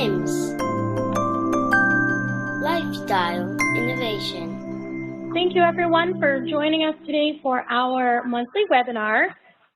HIMSS Lifestyle Innovation. Thank you everyone for joining us today for our monthly webinar.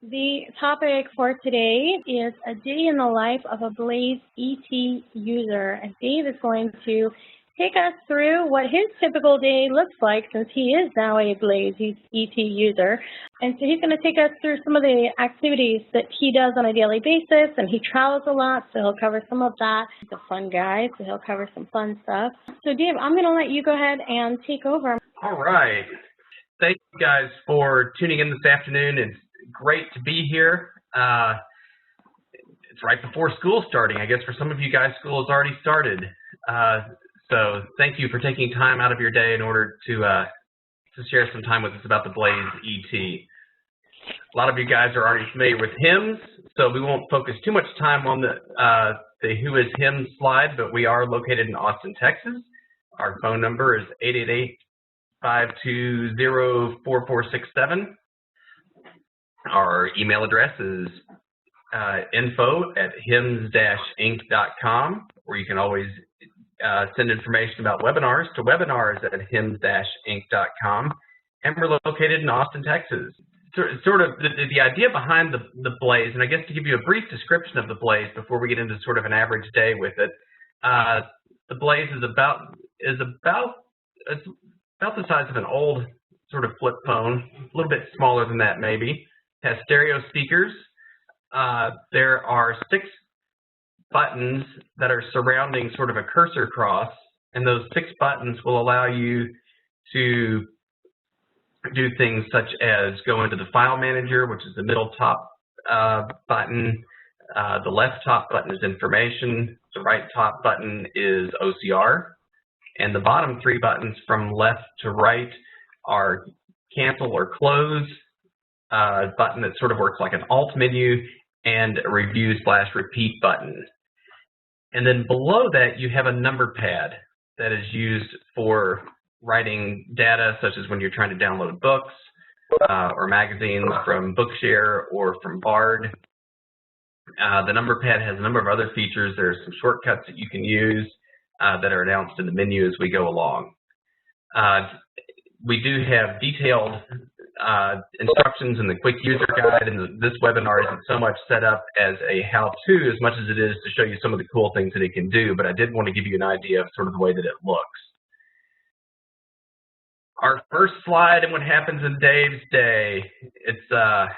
The topic for today is a day in the life of a Blaze ET user, and Dave is going to take us through what his typical day looks like since he is now a Blaze ET user. And so he's going to take us through some of the activities that he does on a daily basis, and he travels a lot, so he'll cover some of that. He's a fun guy, so he'll cover some fun stuff. So Dave, I'm going to let you go ahead and take over. All right. Thank you guys for tuning in this afternoon. It's great to be here. It's right before school starting. I guess for some of you guys, school has already started. So thank you for taking time out of your day in order to share some time with us about the Blaze ET. A lot of you guys are already familiar with HIMSS, so we won't focus too much time on the Who is HIMSS slide, but we are located in Austin, Texas. Our phone number is 888-520-4467. Our email address is info@hims-inc.com, or you can always send information about webinars to webinars@hims-inc.com, and we're located in Austin, Texas. Sort of the idea behind the Blaze, and I guess to give you a brief description of the Blaze before we get into sort of an average day with it, the Blaze is about the size of an old sort of flip phone, a little bit smaller than that maybe. It has stereo speakers. There are 6 buttons that are surrounding sort of a cursor cross, and those 6 buttons will allow you to do things such as go into the file manager, which is the middle top button. The left top button is information. The right top button is OCR. And the bottom 3 buttons from left to right are cancel or close, a button that sort of works like an alt menu, and a review/repeat button. And then below that, you have a number pad that is used for writing data, such as when you're trying to download books or magazines from Bookshare or from Bard. The number pad has a number of other features. There are some shortcuts that you can use that are announced in the menu as we go along. We do have detailed instructions in the quick user guide, and this webinar isn't so much set up as a how-to as much as it is to show you some of the cool things that it can do, but I did want to give you an idea of sort of the way that it looks. Our first slide and what happens in Dave's day, it's the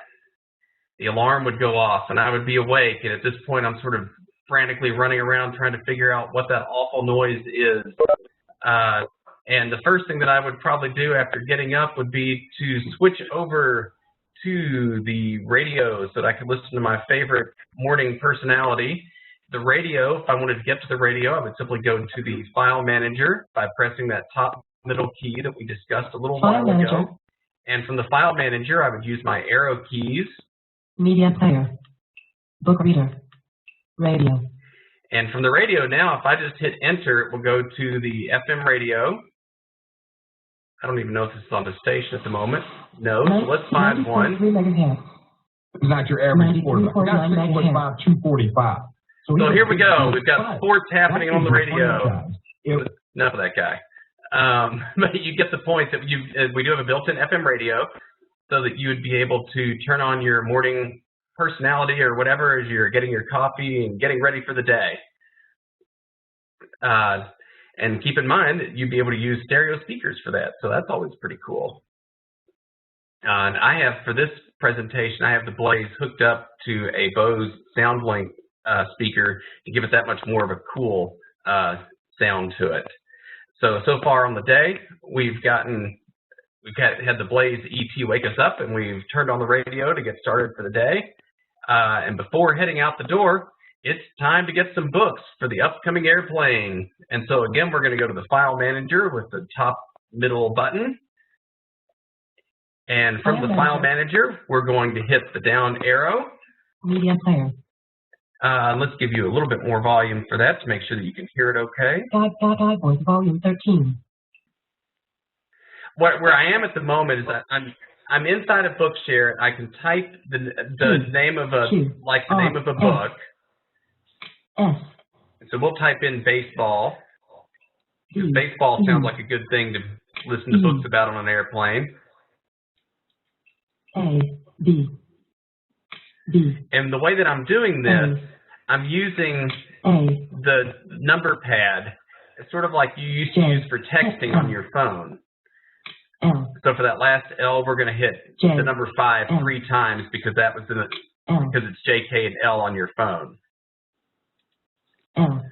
alarm would go off and I would be awake, and at this point I'm sort of frantically running around trying to figure out what that awful noise is. And the first thing that I would probably do after getting up would be to switch over to the radio so that I could listen to my favorite morning personality. The radio, if I wanted to get to the radio, I would simply go to the file manager by pressing that top middle key that we discussed a little while ago. And from the file manager, I would use my arrow keys. Media player, book reader, radio. And from the radio now, if I just hit enter, it will go to the FM radio. I don't even know if this is on the station at the moment. No, so let's find one. It's not your average quarterback. That's 6.5, 245. So here we go. We've got sports happening on the radio. Enough of that guy. But you get the point that we do have a built-in FM radio so that you would be able to turn on your morning personality or whatever as you're getting your coffee and getting ready for the day. And keep in mind that you'd be able to use stereo speakers for that, so that's always pretty cool. And I have, for this presentation, I have the Blaze hooked up to a Bose SoundLink speaker to give it that much more of a cool sound to it. So far on the day, we've had the Blaze ET wake us up, and we've turned on the radio to get started for the day. And before heading out the door, it's time to get some books for the upcoming airplane. And so again, we're going to go to the file manager with the top middle button. And from the file manager, we're going to hit the down arrow. Media player. Let's give you a little bit more volume for that to make sure that you can hear it okay. Voice volume 13. Where I am at the moment is that I'm inside of Bookshare. I can type the name of a name of a book. S. So we'll type in baseball. Because baseball sounds like a good thing to listen to books about on an airplane. A, B, B. And the way that I'm doing this, I'm using the number pad. It's sort of like you used to use for texting on your phone. L. So for that last L, we're going to hit the number 5 3 times because that was in the, because it's J, K, and L on your phone. L.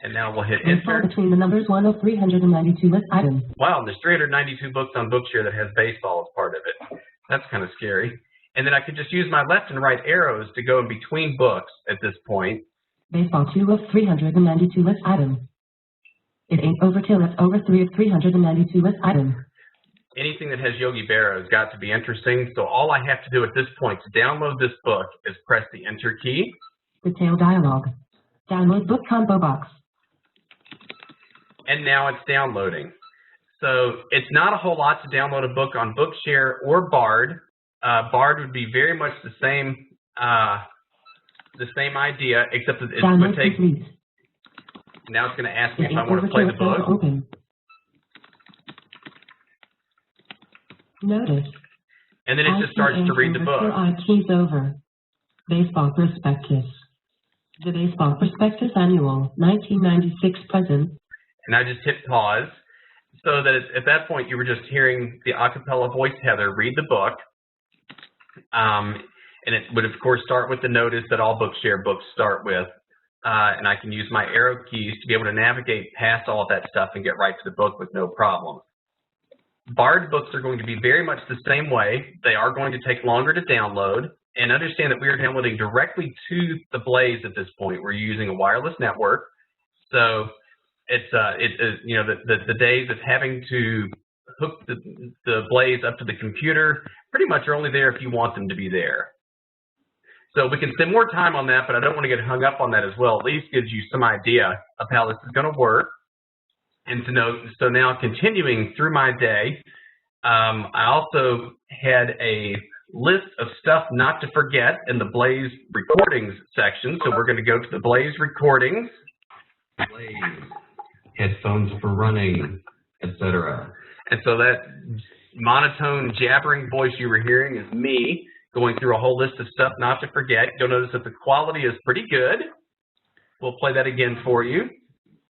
And now we'll hit enter. Between the numbers 1 of 392 list items. Wow, and there's 392 books on Bookshare that has baseball as part of it. That's kind of scary. And then I could just use my left and right arrows to go in between books at this point. Baseball 2 of 392 list items. It ain't over till it's over 3 of 392 list items. Anything that has Yogi Berra has got to be interesting. So all I have to do at this point to download this book is press the enter key. Detail dialog. Download book combo box. And now it's downloading. So it's not a whole lot to download a book on Bookshare or Bard. Bard would be very much the same idea, except that it would take. Complete. Now it's going to ask me if I want to play the book. Open. Notice. And then it just starts to read the book. Keys over. Baseball Prospectus. The Baseball Prospectus Annual, 1996 present. And I just hit pause, so that at that point you were just hearing the a cappella voice Heather read the book. And it would, of course, start with the notice that all Bookshare books start with. And I can use my arrow keys to be able to navigate past all of that stuff and get right to the book with no problem. Bard books are going to be very much the same way. They are going to take longer to download. And understand that we are downloading directly to the Blaze at this point. We're using a wireless network. So it's you know, the days of having to hook the Blaze up to the computer pretty much are only there if you want them to be there. So we can spend more time on that, but I don't want to get hung up on that as well. At least gives you some idea of how this is going to work. And to know, so now continuing through my day, I also had a list of stuff not to forget in the Blaze recordings section. So we're going to go to the Blaze recordings. Blaze, headphones for running, etc. And so that monotone jabbering voice you were hearing is me going through a whole list of stuff not to forget. You'll notice that the quality is pretty good. We'll play that again for you.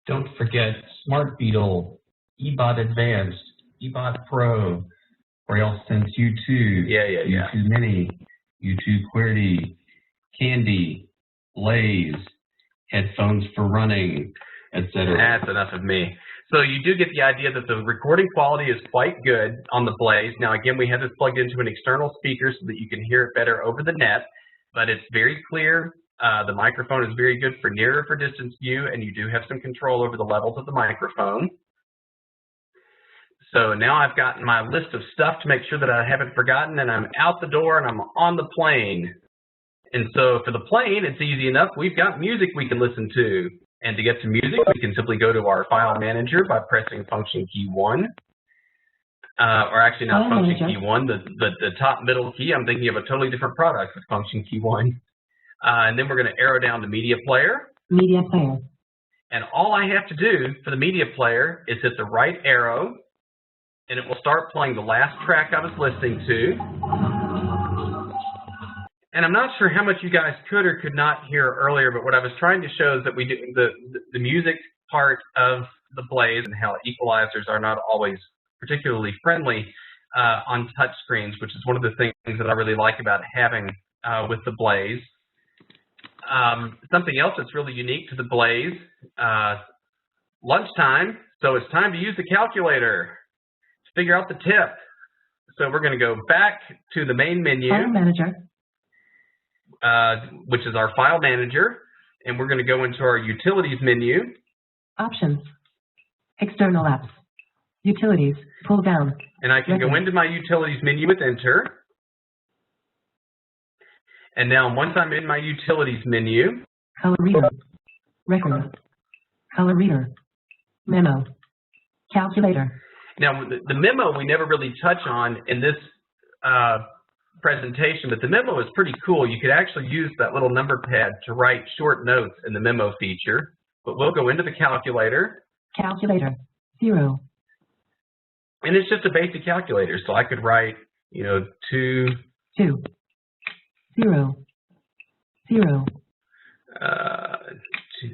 Don't forget Smart Beetle, eBot Advanced, eBot Pro, Braille Sense U2, U2 Mini, U2 QWERTY, Candy, Blaze, headphones for running, etc. That's enough of me. So you do get the idea that the recording quality is quite good on the Blaze. Now again, we have this plugged into an external speaker so that you can hear it better over the net, but it's very clear. The microphone is very good for near or for distance view, and you do have some control over the levels of the microphone. So now I've gotten my list of stuff to make sure that I haven't forgotten, and I'm out the door and I'm on the plane. And so for the plane, it's easy enough. We've got music we can listen to. And to get to music, we can simply go to our file manager by pressing function key 1. Or actually not function key 1, the top middle key. I'm thinking of a totally different product with function key 1. And then we're going to arrow down to media player. Media player. And all I have to do for the media player is hit the right arrow, and it will start playing the last track I was listening to. And I'm not sure how much you guys could or could not hear earlier, but what I was trying to show is that we do the music part of the Blaze and how equalizers are not always particularly friendly on touch screens, which is one of the things that I really like about having with the Blaze. Something else that's really unique to the Blaze, lunchtime, so it's time to use the calculator to figure out the tip. So we're going to go back to the main menu. File manager. Which is our file manager, and we're going to go into our utilities menu. Options. External apps. Utilities. Pull down. And I can go into my utilities menu with enter. And now once I'm in my utilities menu. Color reader. Record. Color reader. Memo. Calculator. Now the memo we never really touch on in this presentation, but the memo is pretty cool. You could actually use that little number pad to write short notes in the memo feature. But we'll go into the calculator. Calculator, 0. And it's just a basic calculator. So I could write, 2, 2, 0, 0,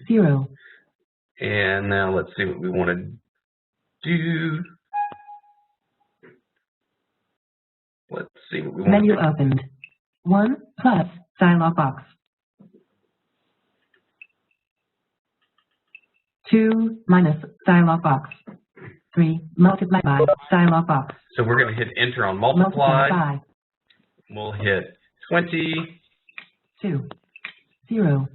0. And now let's see what we want to do. Let's see what we want Menu to do. opened. 1 plus dialog box. 2 minus dialog box. 3 multiplied by dialog box. So we're going to hit enter on multiply. By. We'll hit 20. 2, 0,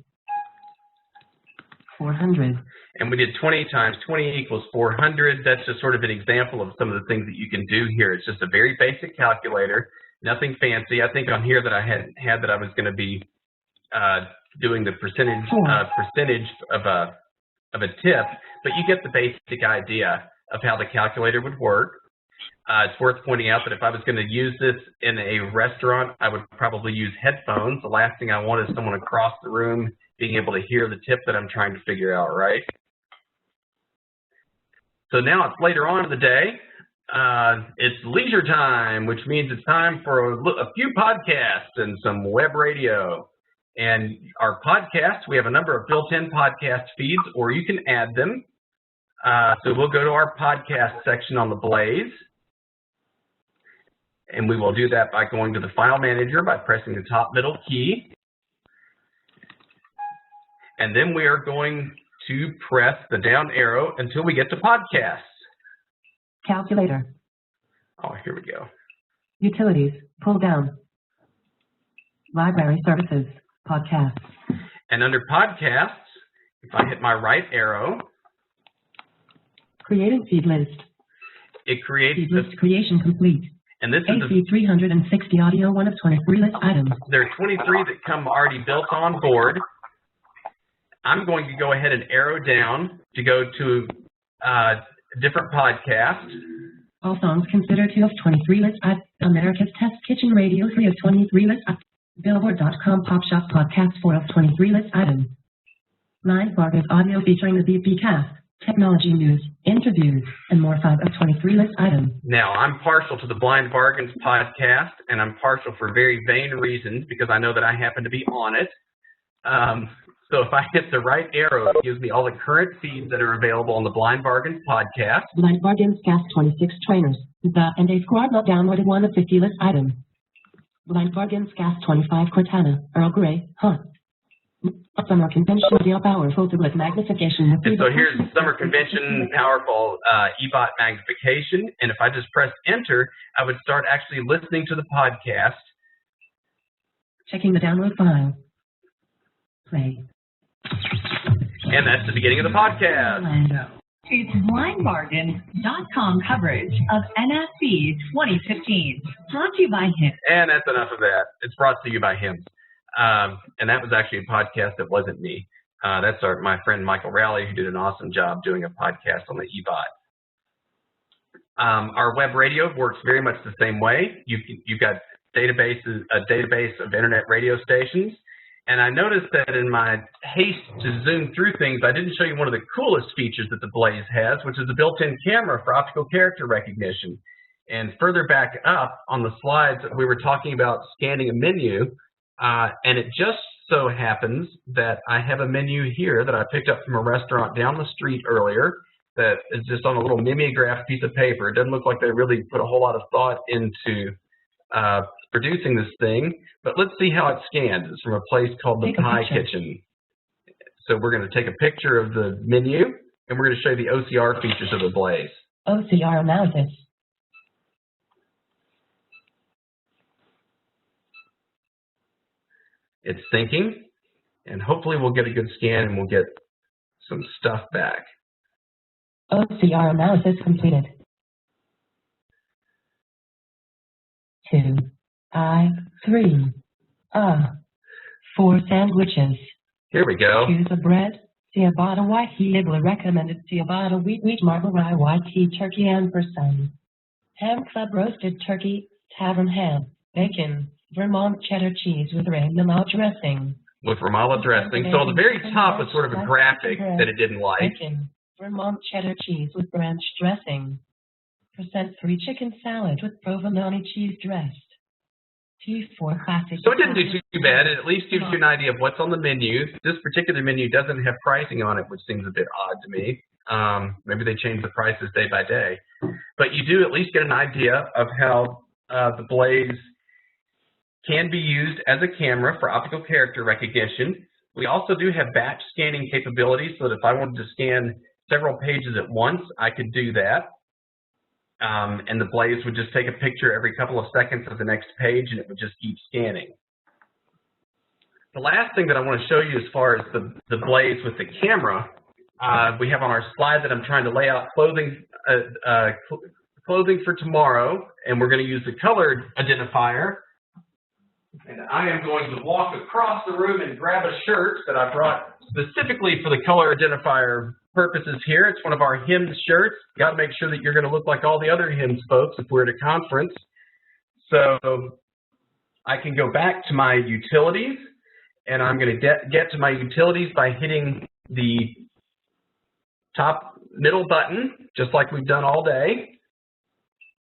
400. And we did 20 times 20 equals 400. That's just sort of an example of some of the things that you can do here. It's just a very basic calculator, nothing fancy. I think on here that I had that I was going to be doing the percentage of a tip, but you get the basic idea of how the calculator would work. It's worth pointing out that if I was going to use this in a restaurant, I would probably use headphones. The last thing I want is someone across the room being able to hear the tip that I'm trying to figure out, right? So now it's later on in the day. It's leisure time, which means it's time for a few podcasts and some web radio. And our podcasts, we have a number of built-in podcast feeds, or you can add them. So we'll go to our podcast section on the Blaze. And we will do that by going to the File Manager by pressing the top middle key. And then we are going to press the down arrow until we get to podcasts. Calculator. Oh, here we go. Utilities, pull down. Library services, podcasts. And under podcasts, if I hit my right arrow, creating feed list. It creates feed list creation complete. And this is AC 360 audio, 1 of 23 list items. There are 23 that come already built on board. I'm going to go ahead and arrow down to go to different podcasts. All songs considered 2 of 23 list items. America's Test Kitchen Radio 3 of 23 list items. Billboard.com Pop Shop Podcast 4 of 23 list items. Blind Bargains audio featuring the BP cast. Technology news, interviews, and more 5 of 23 list items. Now, I'm partial to the Blind Bargains podcast, and I'm partial for very vain reasons because I know that I happen to be on it. So if I hit the right arrow, it gives me all the current feeds that are available on the Blind Bargains podcast. Blind Bargains cast 26 trainers. And a squad not downloaded 1 of 50 list items. Blind Bargains cast 25 Cortana, Earl Grey, Hunt. Summer Convention Deal Powerful Tablet Magnification. And so here's Summer Convention Powerful eBot Magnification. And if I just press enter, I would start actually listening to the podcast. Checking the download file. Play. And that's the beginning of the podcast. It's blindbargains.com coverage of NSC 2015. Brought to you by HIMSS. And that's enough of that. It's brought to you by HIMSS. And that was actually a podcast that wasn't me. That's my friend Michael Rowley, who did an awesome job doing a podcast on the eBot. Our web radio works very much the same way. You've got a database of internet radio stations. And I noticed that in my haste to zoom through things, I didn't show you one of the coolest features that the Blaze has, which is a built-in camera for optical character recognition. And further back up on the slides, we were talking about scanning a menu. And it just so happens that I have a menu here that I picked up from a restaurant down the street earlier that is just on a little mimeograph piece of paper. It doesn't look like they really put a whole lot of thought into producing this thing, but let's see how it scans. It's from a place called the Pie Kitchen. So we're going to take a picture of the menu, and we're going to show you the OCR features of the Blaze. OCR analysis. It's syncing, and hopefully we'll get a good scan and we'll get some stuff back. OCR analysis completed. 2, 3, 4 sandwiches. Here we go. Choose a bread, ciabatta white heat, Nibbler recommended ciabatta wheat, marble rye, white tea, turkey, and persimmon. Ham club roasted turkey, tavern ham, bacon, Vermont cheddar cheese with Ramallah dressing. With Ramallah dressing. So on the very top was sort of a graphic that it didn't like. Vermont cheddar cheese with ranch dressing. Percent free chicken salad with provolone cheese dressed. T4 classic. So it didn't do too bad. It at least gives you an idea of what's on the menu. This particular menu doesn't have pricing on it, which seems a bit odd to me. Maybe they change the prices day by day. But you do at least get an idea of how the Blaze can be used as a camera for optical character recognition. We also do have batch scanning capabilities, so that if I wanted to scan several pages at once, I could do that. And the Blaze would just take a picture every couple of seconds of the next page, and it would just keep scanning. The last thing that I want to show you as far as the Blaze with the camera, we have on our slide that I'm trying to lay out clothing for tomorrow, and we're going to use the colored identifier. And I am going to walk across the room and grab a shirt that I brought specifically for the color identifier purposes here. It's one of our HIMSS shirts. You got to make sure that you're going to look like all the other HIMSS folks if we're at a conference. So I can go back to my utilities, and I'm going to get to my utilities by hitting the top middle button, just like we've done all day.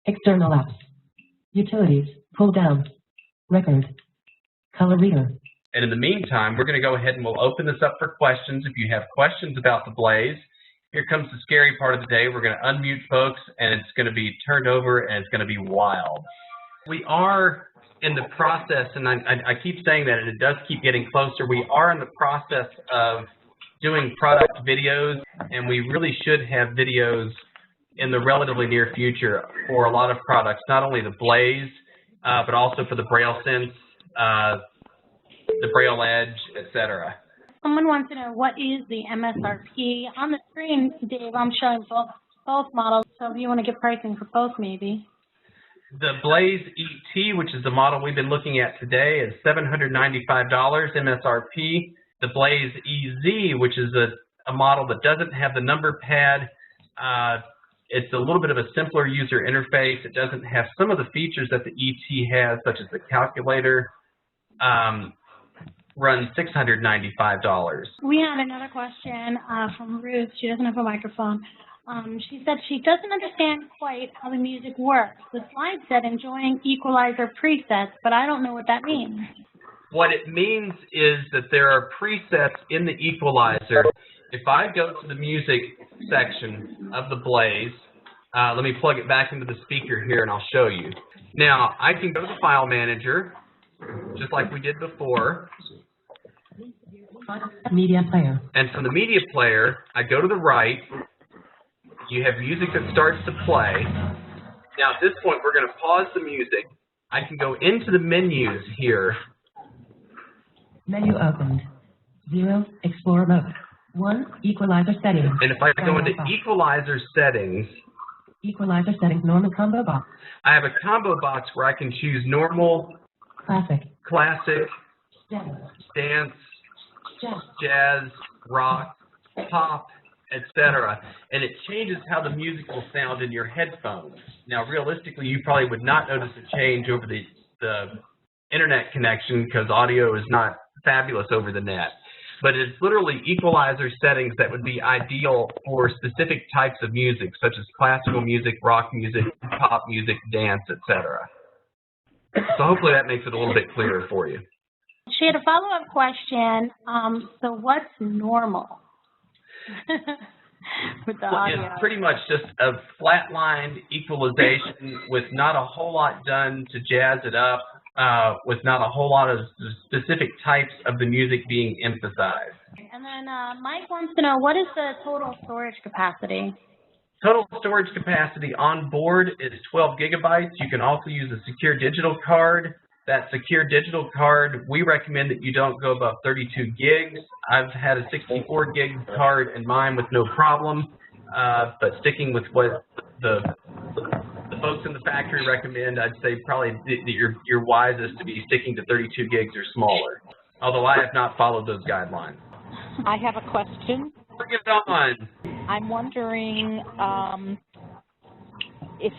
External apps. Utilities. Pull down. Record. Color reader. And in the meantime, we're going to go ahead and we'll open this up for questions. If you have questions about the Blaze, here comes the scary part of the day. We're going to unmute folks, and it's going to be turned over, and it's going to be wild. We are in the process, and I keep saying that, and it does keep getting closer. We are in the process of doing product videos, and we really should have videos in the relatively near future for a lot of products, not only the Blaze, but also for the BrailleSense, the Braille Edge, etc. Someone wants to know, what is the MSRP? On the screen, Dave, I'm showing both models, so if you want to give pricing for both, maybe. The Blaze ET, which is the model we've been looking at today, is $795 MSRP. The Blaze EZ, which is a model that doesn't have the number pad, it's a little bit of a simpler user interface. It doesn't have some of the features that the ET has, such as the calculator. Runs $695. We had another question from Ruth. She doesn't have a microphone. She said she doesn't understand quite how the music works. The slide said enjoying equalizer presets, but I don't know what that means. What it means is that there are presets in the equalizer. If I go to the music section of the Blaze, let me plug it back into the speaker here and I'll show you. Now, I can go to the file manager, just like we did before. Media player. And from the media player, I go to the right. You have music that starts to play. Now, at this point, we're going to pause the music. I can go into the menus here. Menu opened. 0, Explorer mode. 1, Equalizer settings. And if I go into Equalizer settings, Equalizer settings, normal combo box. I have a combo box where I can choose normal, classic, dance, jazz, rock, pop, etc. And it changes how the music will sound in your headphones. Now, realistically, you probably would not notice a change over the internet connection because audio is not fabulous over the net. But it's literally equalizer settings that would be ideal for specific types of music, such as classical music, rock music, pop music, dance, etc. So hopefully that makes it a little bit clearer for you. She had a follow-up question. So what's normal with the audio? It's pretty much just a flatlined equalization with not a whole lot done to jazz it up, with not a whole lot of specific types of the music being emphasized. And then Mike wants to know, what is the total storage capacity? Total storage capacity on board is 12 gigabytes. You can also use a secure digital card. That secure digital card, we recommend that you don't go above 32 gigs. I've had a 64 gig card in mine with no problem, but sticking with what the folks in the factory recommend, I'd say probably you're wisest to be sticking to 32 gigs or smaller, although I have not followed those guidelines. I have a question. Bring it on. I'm wondering if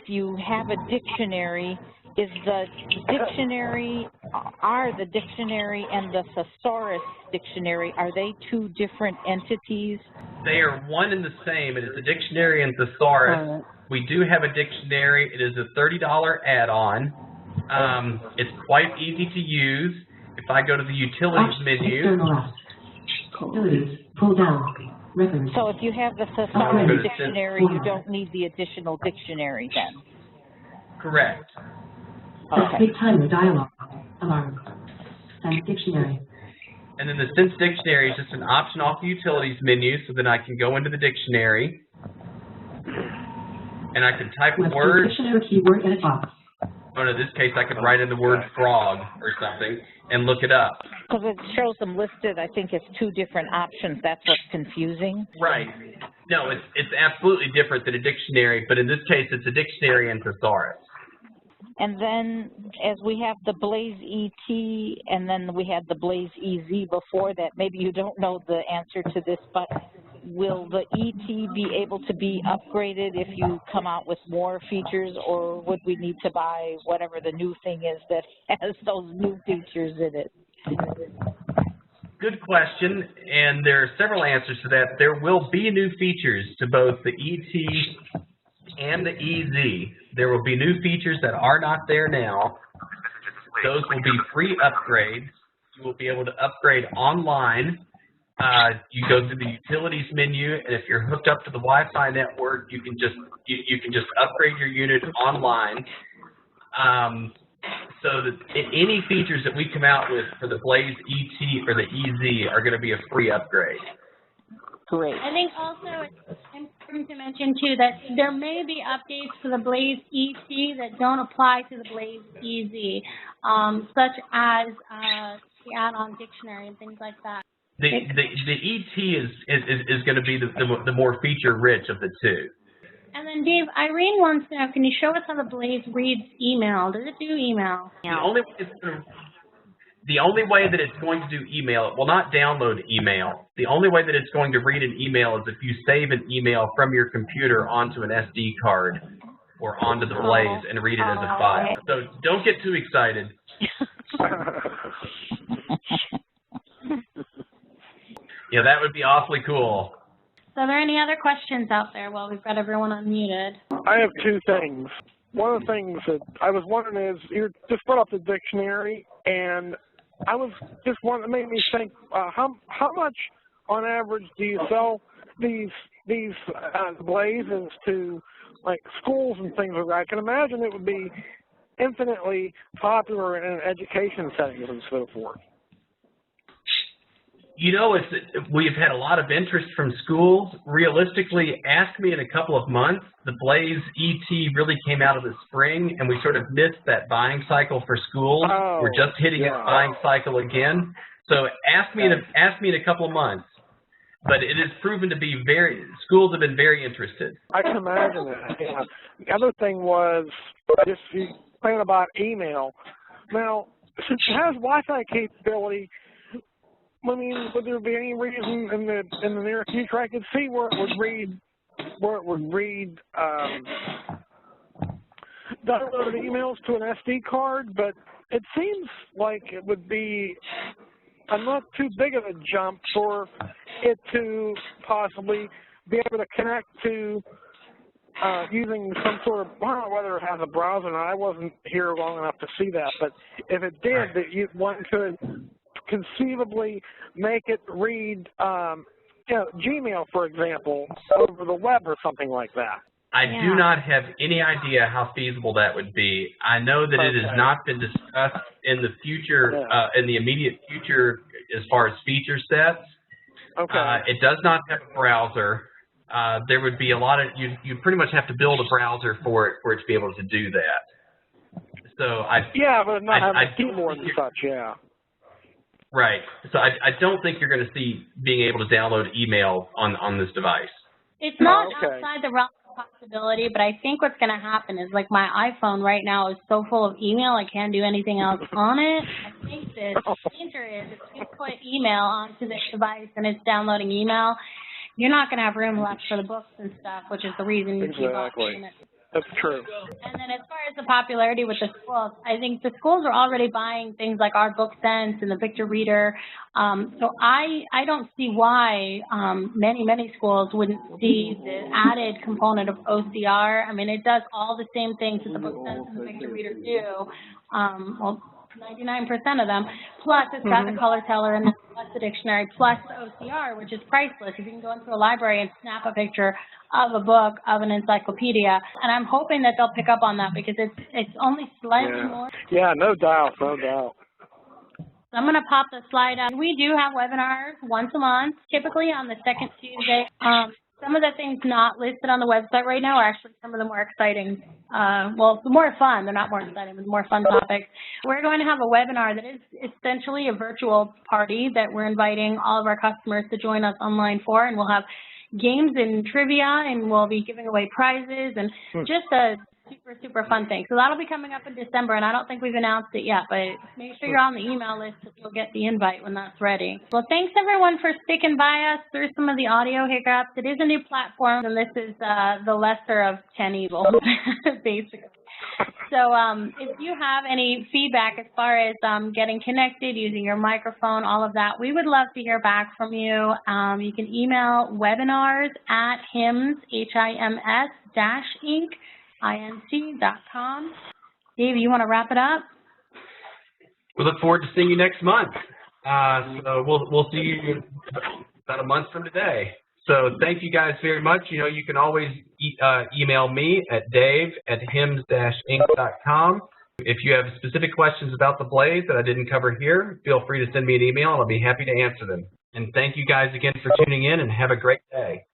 you have a dictionary is the dictionary, are the dictionary and the thesaurus dictionary, are they two different entities? They are one and the same. It is a dictionary and thesaurus. We do have a dictionary. It is a $30 add-on. It's quite easy to use. If I go to the utilities menu. Utilities, pull down, reference. So if you have the thesaurus dictionary, you don't need the additional dictionary then? Correct. Okay. Big timer, dialogue, alarm, and dictionary. And then the Sense Dictionary is just an option off the utilities menu, so then I can go into the dictionary and I can type a word. Dictionary keyword edit box. Oh, no, in this case, I could write in the word frog or something and look it up. Because it shows them listed, I think it's two different options. That's what's confusing. Right. No, it's absolutely different than a dictionary, but in this case, it's a dictionary and thesaurus. And then as we have the Blaze ET and then we had the Blaze EZ before that, maybe you don't know the answer to this, but will the ET be able to be upgraded if you come out with more features, or would we need to buy whatever the new thing is that has those new features in it? Good question, and there are several answers to that. There will be new features to both the ET and the EZ. There will be new features that are not there now. Those will be free upgrades. You will be able to upgrade online. You go to the utilities menu, and if you're hooked up to the Wi-Fi network, you can just upgrade your unit online. So that any features that we come out with for the Blaze ET or the EZ are going to be a free upgrade. Great. I think also it's important to mention, too, that there may be updates to the Blaze ET that don't apply to the Blaze EZ, such as the add-on dictionary and things like that. The ET is going to be the more feature-rich of the two. And then, Dave, Irene wants to know, can you show us how the Blaze reads email? Does it do email? The only way that it's going to do email, it will not download email. The only way that it's going to read an email is if you save an email from your computer onto an SD card or onto the Blaze and read it as a file. So don't get too excited. Yeah, that would be awfully cool. So are there any other questions out there while we've got everyone unmuted? I have two things. One of the things that I was wondering is, you just brought up the dictionary, and I was just wondering, it made me think, how much on average do you sell these Blazes to, like, schools and things like that? I can imagine it would be infinitely popular in education settings and so forth. You know, we've had a lot of interest from schools. Realistically, ask me in a couple of months. The Blaze ET really came out of the spring, and we sort of missed that buying cycle for schools. We're just hitting a buying cycle again. So ask me in a couple of months. But it has proven to be schools have been very interested. I can imagine that. Yeah. The other thing was just saying about email. Now, since it has Wi-Fi capability, I mean, would there be any reason in the near future I could see where it would read downloaded emails to an SD card? But it seems like it would be not too big of a jump for it to possibly be able to connect to using some sort of, I don't know whether it has a browser or not. I wasn't here long enough to see that, but if it did, that one could conceivably make it read Gmail, for example, over the web or something like that. I do not have any idea how feasible that would be. I know that it has not been discussed in the future, in the immediate future, as far as feature sets. It does not have a browser. There would be a lot of, you pretty much have to build a browser for it to be able to do that. So but not have a keyboard and such, Right. So I don't think you're going to see being able to download email on this device. It's not outside the realm of possibility, but I think what's going to happen is, like, my iPhone right now is so full of email I can't do anything else on it. I think the danger is if you put email onto this device and it's downloading email, you're not going to have room left for the books and stuff, which is the reason you keep on doing it. That's true. And then as far as the popularity with the schools, I think the schools are already buying things like our Book Sense and the Victor Reader. So I don't see why many schools wouldn't see the added component of OCR. I mean, it does all the same things that the Book Sense and the Victor Reader do. Well, 99% of them. Plus, it's got the color teller and plus the dictionary, plus the OCR, which is priceless. If you can go into a library and snap a picture of a book, of an encyclopedia, and I'm hoping that they'll pick up on that because it's only slightly more. Yeah, no doubt, no doubt. So I'm going to pop the slide out. We do have webinars once a month, typically on the second Tuesday. Some of the things not listed on the website right now are actually some of the more exciting, well, the more fun. They're not more exciting, but more fun topics. We're going to have a webinar that is essentially a virtual party that we're inviting all of our customers to join us online for, and we'll have games and trivia, and we'll be giving away prizes, and just a super fun thing. So that'll be coming up in December, and I don't think we've announced it yet, but make sure you're on the email list so you'll get the invite when that's ready. Well, thanks everyone for sticking by us through some of the audio hiccups. It is a new platform, and this is the lesser of 10 evils, basically. So if you have any feedback as far as getting connected, using your microphone, all of that, we would love to hear back from you. You can email webinars@HIMSS, HIMS-Inc.com. Dave, you want to wrap it up? We look forward to seeing you next month. So we'll see you about a month from today. So thank you guys very much. You know, you can always email me at dave@hims-inc.com. If you have specific questions about the Blaze that I didn't cover here, feel free to send me an email and I'll be happy to answer them. And thank you guys again for tuning in and have a great day.